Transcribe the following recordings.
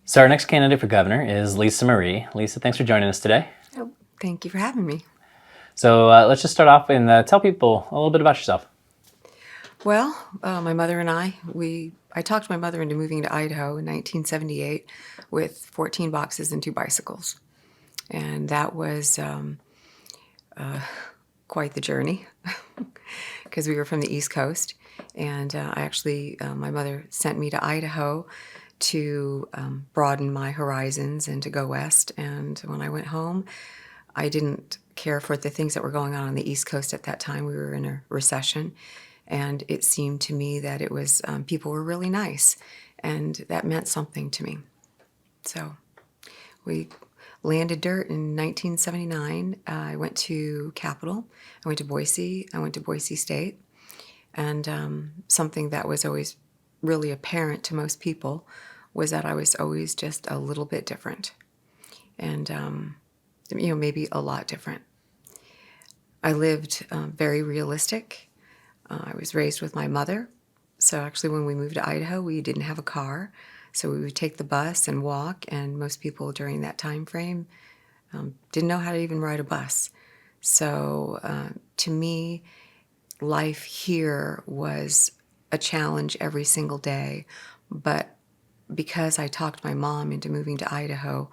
So our next candidate for governor is Lisa Marie. Lisa, thanks for joining us today. Oh, thank you for having me. So let's just start off and tell people a little bit about yourself. Well, my mother and I talked my mother into moving to Idaho in 1978 with 14 boxes and two bicycles. And that was quite the journey because we were from the East Coast. And my mother sent me to Idaho to broaden my horizons and to go west. And when I went home, I didn't care for the things that were going on the East Coast at that time. We were in a recession, and it seemed to me that it was people were really nice, and that meant something to me. So we landed dirt in 1979. I went to Capitol. I went to Boise. I went to Boise State, and something that was always really apparent to most people was that I was always just a little bit different, and maybe a lot different. I lived very realistic. I was raised with my mother. So actually, when we moved to Idaho, we didn't have a car. So we would take the bus and walk. And most people during that time frame didn't know how to even ride a bus. So to me, life here was a challenge every single day. But because I talked my mom into moving to Idaho,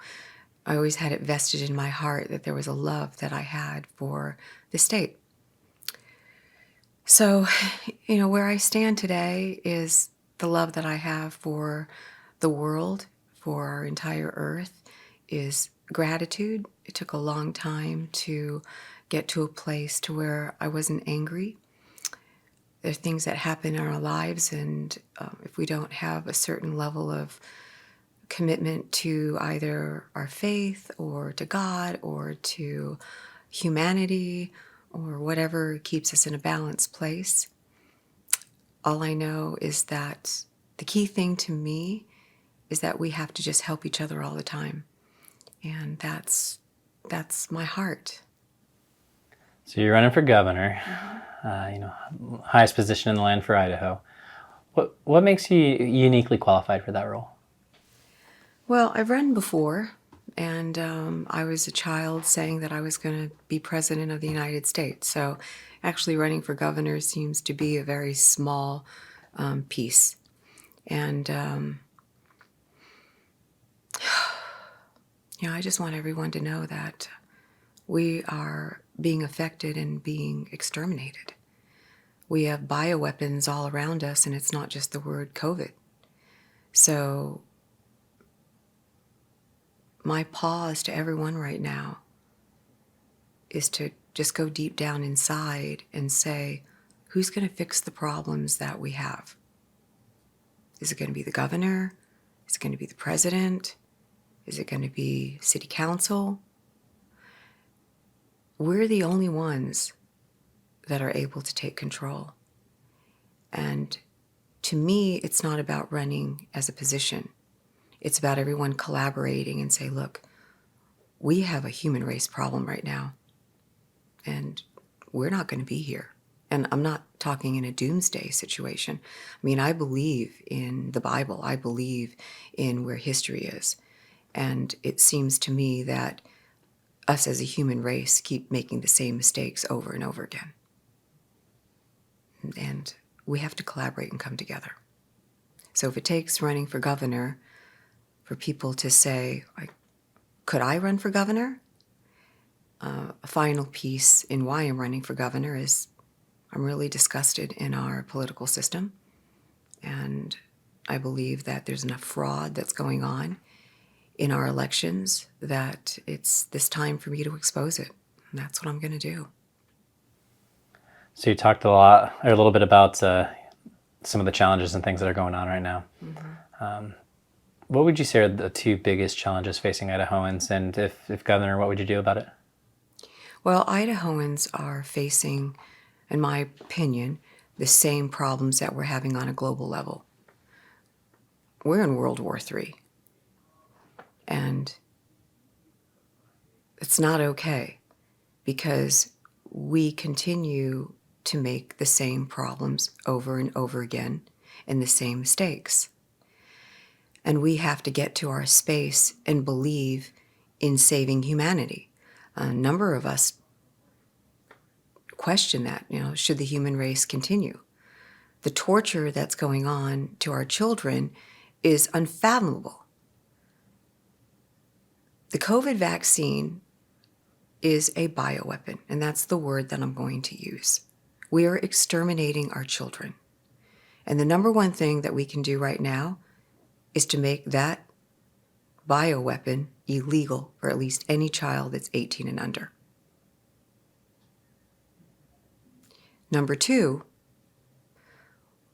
I always had it vested in my heart that there was a love that I had for the state. So, where I stand today is the love that I have for the world, for our entire earth, is gratitude. It took a long time to get to a place to where I wasn't angry. There are things that happen in our lives, and if we don't have a certain level of commitment to either our faith or to God or to humanity or whatever keeps us in a balanced place, all I know is that the key thing to me is that we have to just help each other all the time. And that's my heart. So you're running for governor, highest position in the land for Idaho. What makes you uniquely qualified for that role? Well, I've run before, and I was a child saying that I was going to be president of the United States. So actually running for governor seems to be a very small piece. And, I just want everyone to know that we are being affected and being exterminated. We have bioweapons all around us, and it's not just the word COVID. So my pause to everyone right now is to just go deep down inside and say, who's going to fix the problems that we have? Is it going to be the governor? Is it going to be the president? Is it going to be city council? We're the only ones that are able to take control. And to me, it's not about running as a position. It's about everyone collaborating and say, look, we have a human race problem right now, and we're not going to be here. And I'm not talking in a doomsday situation. I mean, I believe in the Bible. I believe in where history is. And it seems to me that us as a human race keep making the same mistakes over and over again. And we have to collaborate and come together. So if it takes running for governor for people to say, could I run for governor? A final piece in why I'm running for governor is I'm really disgusted in our political system. And I believe that there's enough fraud that's going on in our elections that it's this time for me to expose it. And that's what I'm going to do. So you talked a little bit about some of the challenges and things that are going on right now. Mm-hmm. What would you say are the two biggest challenges facing Idahoans? And if governor, what would you do about it? Well, Idahoans are facing, in my opinion, the same problems that we're having on a global level. We're in World War III. And it's not okay because we continue to make the same problems over and over again and the same mistakes. And we have to get to our space and believe in saving humanity. A number of us question that, should the human race continue? The torture that's going on to our children is unfathomable. The COVID vaccine is a bioweapon, and that's the word that I'm going to use. We are exterminating our children. And the number one thing that we can do right now is to make that bioweapon illegal for at least any child that's 18 and under. Number two,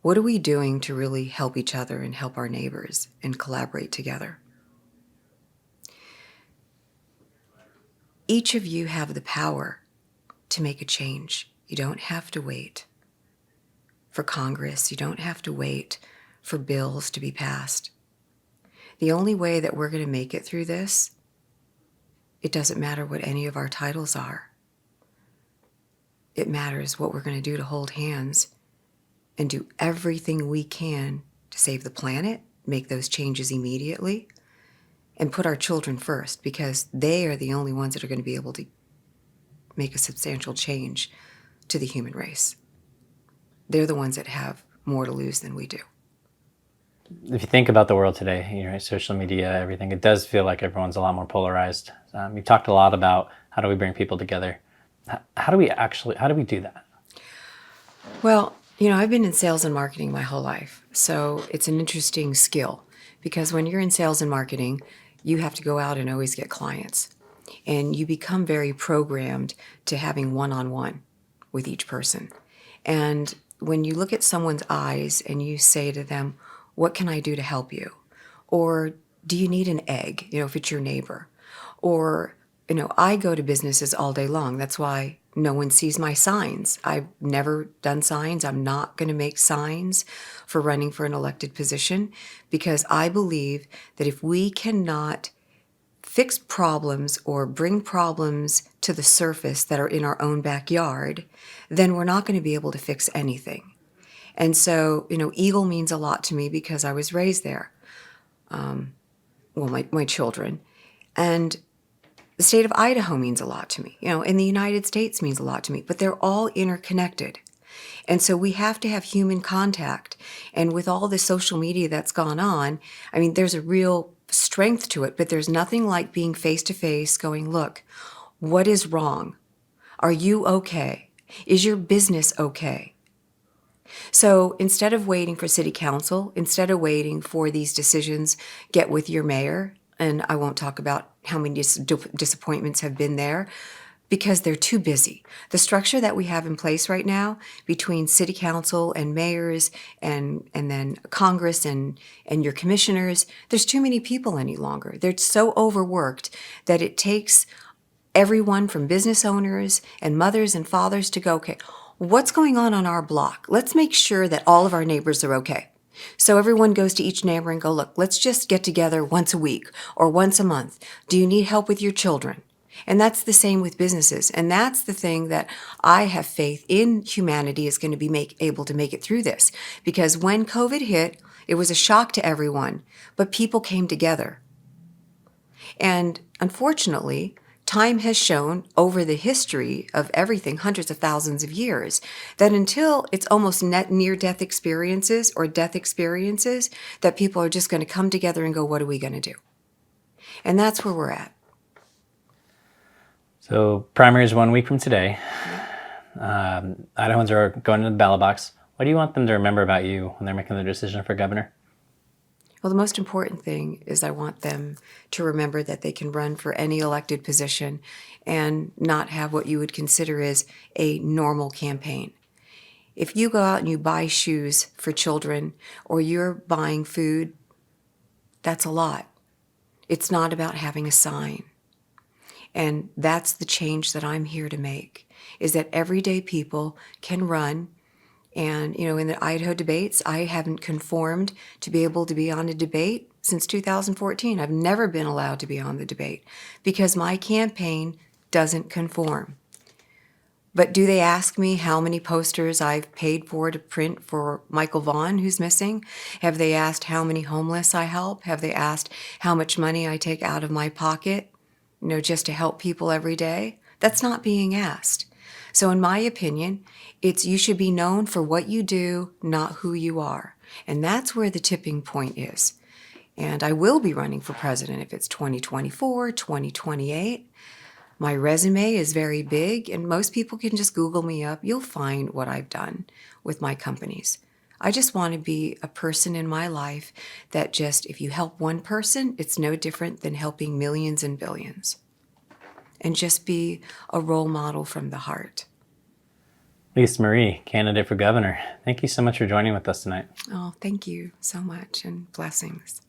what are we doing to really help each other and help our neighbors and collaborate together? Each of you have the power to make a change. You don't have to wait for Congress. You don't have to wait for bills to be passed. The only way that we're going to make it through this, it doesn't matter what any of our titles are. It matters what we're going to do to hold hands and do everything we can to save the planet, make those changes immediately, and put our children first, because they are the only ones that are going to be able to make a substantial change to the human race. They're the ones that have more to lose than we do. If you think about the world today, social media, everything, it does feel like everyone's a lot more polarized. You talked a lot about how do we bring people together. How do we do that? Well, I've been in sales and marketing my whole life, so it's an interesting skill, because when you're in sales and marketing, you have to go out and always get clients, and you become very programmed to having one-on-one with each person. And when you look at someone's eyes and you say to them, what can I do to help you? Or do you need an egg, if it's your neighbor? Or, I go to businesses all day long. That's why no one sees my signs. I've never done signs. I'm not going to make signs for running for an elected position, because I believe that if we cannot fix problems or bring problems to the surface that are in our own backyard, then we're not going to be able to fix anything. And so, Eagle means a lot to me because I was raised there. My children. And the state of Idaho means a lot to me. And the United States means a lot to me. But they're all interconnected. And so we have to have human contact. And with all the social media that's gone on, there's a real strength to it. But there's nothing like being face-to-face going, look, what is wrong? Are you okay? Is your business okay? So instead of waiting for city council, instead of waiting for these decisions, get with your mayor. And I won't talk about how many disappointments have been there, because they're too busy. The structure that we have in place right now between city council and mayors and then Congress and your commissioners, there's too many people any longer. They're so overworked that it takes everyone from business owners and mothers and fathers to go, okay, what's going on our block? Let's make sure that all of our neighbors are okay. So everyone goes to each neighbor and go, look, let's just get together once a week or once a month. Do you need help with your children? And that's the same with businesses. And that's the thing that I have faith in humanity is going to be able to make it through this. Because when COVID hit, it was a shock to everyone, but people came together. And unfortunately, time has shown over the history of everything, hundreds of thousands of years, that until it's almost near-death experiences or death experiences, that people are just going to come together and go, what are we going to do? And that's where we're at. So primary is 1 week from today. Idahoans are going to the ballot box. What do you want them to remember about you when they're making their decision for governor? Well, the most important thing is I want them to remember that they can run for any elected position and not have what you would consider as a normal campaign. If you go out and you buy shoes for children or you're buying food, that's a lot. It's not about having a sign. And that's the change that I'm here to make, is that everyday people can run. And, in the Idaho debates, I haven't conformed to be able to be on a debate since 2014. I've never been allowed to be on the debate because my campaign doesn't conform. But do they ask me how many posters I've paid for to print for Michael Vaughn, who's missing? Have they asked how many homeless I help? Have they asked how much money I take out of my pocket, just to help people every day? That's not being asked. So in my opinion, you should be known for what you do, not who you are. And that's where the tipping point is. And I will be running for president if it's 2024, 2028. My resume is very big, and most people can just Google me up. You'll find what I've done with my companies. I just want to be a person in my life that just, if you help one person, it's no different than helping millions and billions. And just be a role model from the heart. Lisa Marie, candidate for governor. Thank you so much for joining with us tonight. Oh, thank you so much, and blessings.